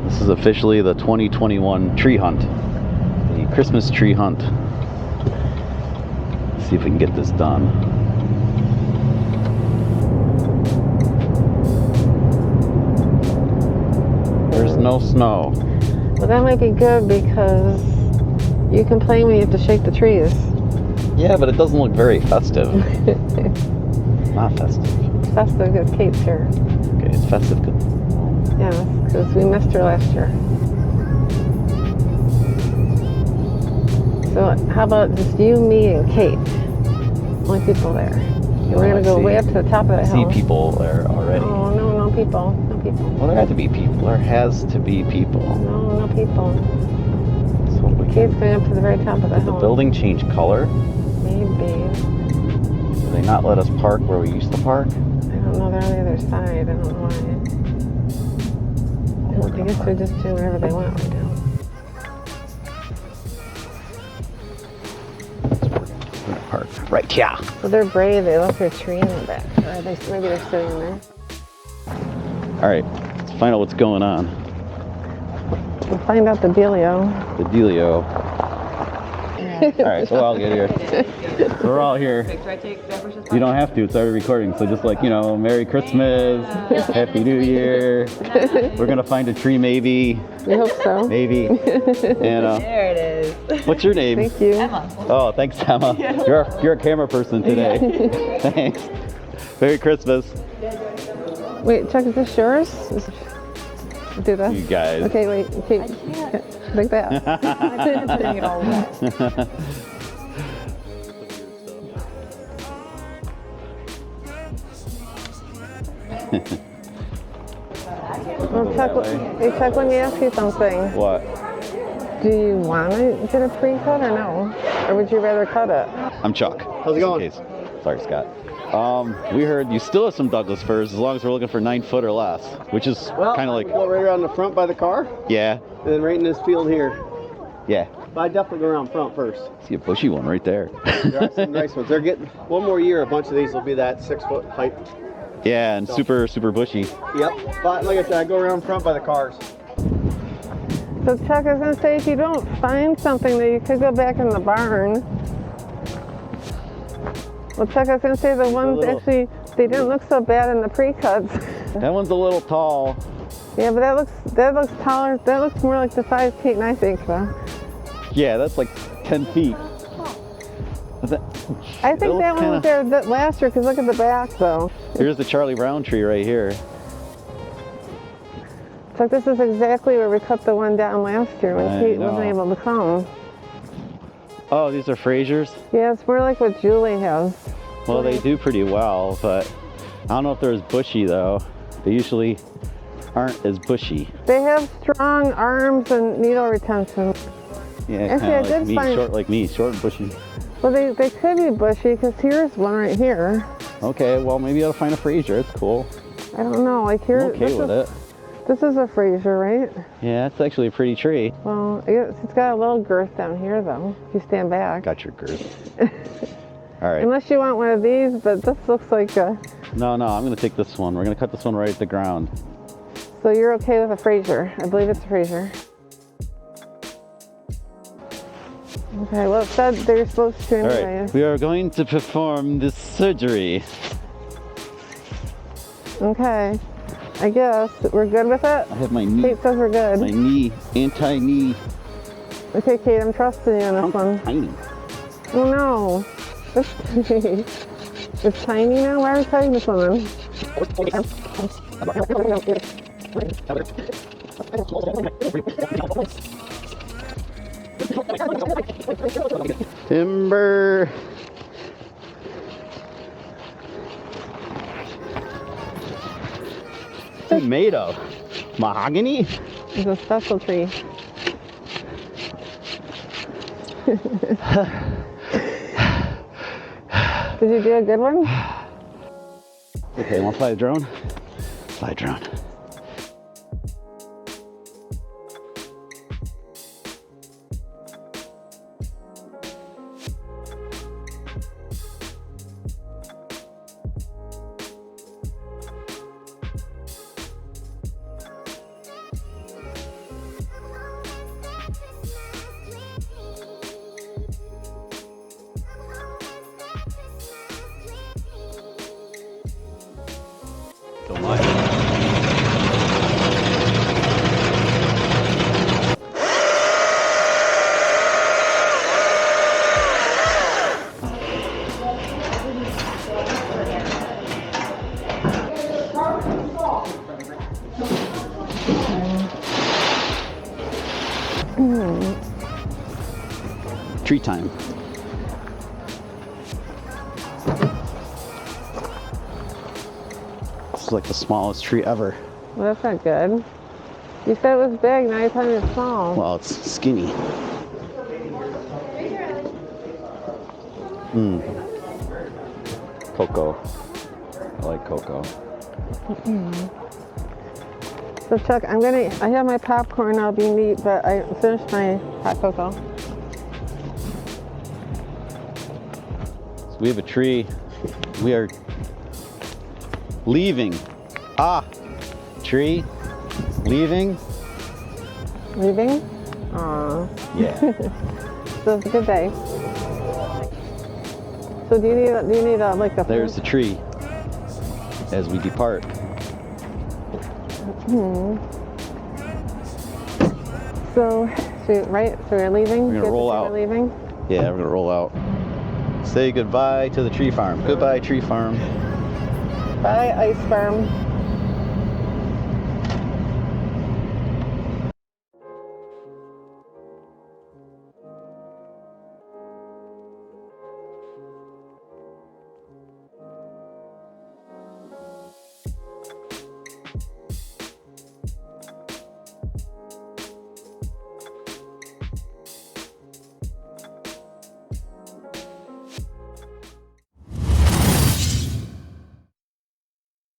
This is officially the 2021 tree hunt. The Christmas tree hunt. Let's see if we can get this done. There's no snow. Well, that might be good because you complain when you have to shake the trees. Yeah, but it doesn't look very festive. Not festive. It's festive because Kate's here. Okay, it's festive. Yeah, because we missed her last year. So how about just you, me, and Kate? Only people there. And we're going to go way up to the top of the hill. I see people there already. Oh, no people. No people. Well, there have to be people. There has to be people. No people. So we Kate's going up to the very top of the hill. Did the building change color? Maybe. Did they not let us park where we used to park? I don't know. They're on the other side. I don't know why. I guess they're just doing whatever they want right now. Park right here. So they're brave. They left their tree in the back. Or maybe they're sitting there. All right, let's find out what's going on. We'll find out the dealio. The dealio. All right, so we'll all get here. So we're all here. You don't have to. It's already recording. So just like, you know, Merry Christmas, Happy New Year. We're gonna find a tree, maybe. We hope so. Maybe. And there it is. what's your name? Thank you. Emma. Oh, thanks, Emma. You're a camera person today. Thanks. Merry Christmas. Wait, Chuck, is this yours? Do this. You guys. Okay, wait. Okay. I can't. Like that. I'm putting it all away. Well, Chuck, hey, Chuck, let me ask you something. What? Do you want to get a pre-cut or no? Or would you rather cut it? I'm Chuck. How's it going? Okay. Sorry, Scott. We heard you still have some Douglas firs as long as we're looking for 9 foot or less, which is kind of like. Go right around the front by the car, Yeah. and then right in this field here. Yeah. But I definitely go around front first. See a bushy one right there. There are some nice ones. They're getting one more year. A bunch of these will be that 6 foot height. Yeah, and super bushy. Yep. But like I said, I go around front by the cars. So Chuck, I was going to say, if you don't find something, that you could go back in the barn. Well, Chuck, I was going to say the ones actually, they didn't look so bad in the pre-cuts. That one's a little tall. Yeah, but that looks taller. That looks more like the 5 feet, and I think so. Yeah, that's like 10 feet. I think that one was there last year, because look at the back, though. Here's the Charlie Brown tree right here. Chuck, this is exactly where we cut the one down last year when Kate wasn't able to come. Oh, these are Frasers? Yeah, it's more like what Julie has. Well, they do pretty well, but I don't know if they're as bushy, though. They usually aren't as bushy. They have strong arms and needle retention. Yeah, Actually, kind of I like did me, find- short like me, short and bushy. Well, they could be bushy, because here's one right here. Okay, well, maybe I'll find a Fraser. It's cool. I don't know, like here. I'm okay with it. This is a Fraser, right? Yeah, it's actually a pretty tree. Well, it's got a little girth down here, though, if you stand back. Got your girth. All right. Unless you want one of these, but this looks like a... No, I'm going to take this one. We're going to cut this one right at the ground. So you're okay with a Fraser? I believe it's a Fraser. Okay, well, it said they're supposed to All anyway. right, we are going to perform this surgery. Okay, I guess we're good with it? I have my knee. Kate says we're good. My knee, anti-knee. Okay, Kate, I'm trusting you on this one. Tiny. Oh no. It's tiny now? Why are we cutting this one then? Timber. What's it made of? Mahogany? It's a special tree. Did you do a good one? Okay, wanna fly a drone? Fly a drone. Tree time. This is like the smallest tree ever. Well, that's not good. You said it was big, now you're telling me it's small. Well, it's skinny. Cocoa. I like cocoa. So Chuck, I have my popcorn, I'll be neat, but I finished my hot cocoa. So we have a tree. We are leaving. Tree. Leaving. Leaving? Aw. Yeah. So it's a good day. So do you need like a... There's the tree as we depart. So we're leaving? We're gonna roll out. We're leaving? Yeah, we're gonna roll out. Say goodbye to the tree farm. Goodbye, tree farm. Bye, ice farm.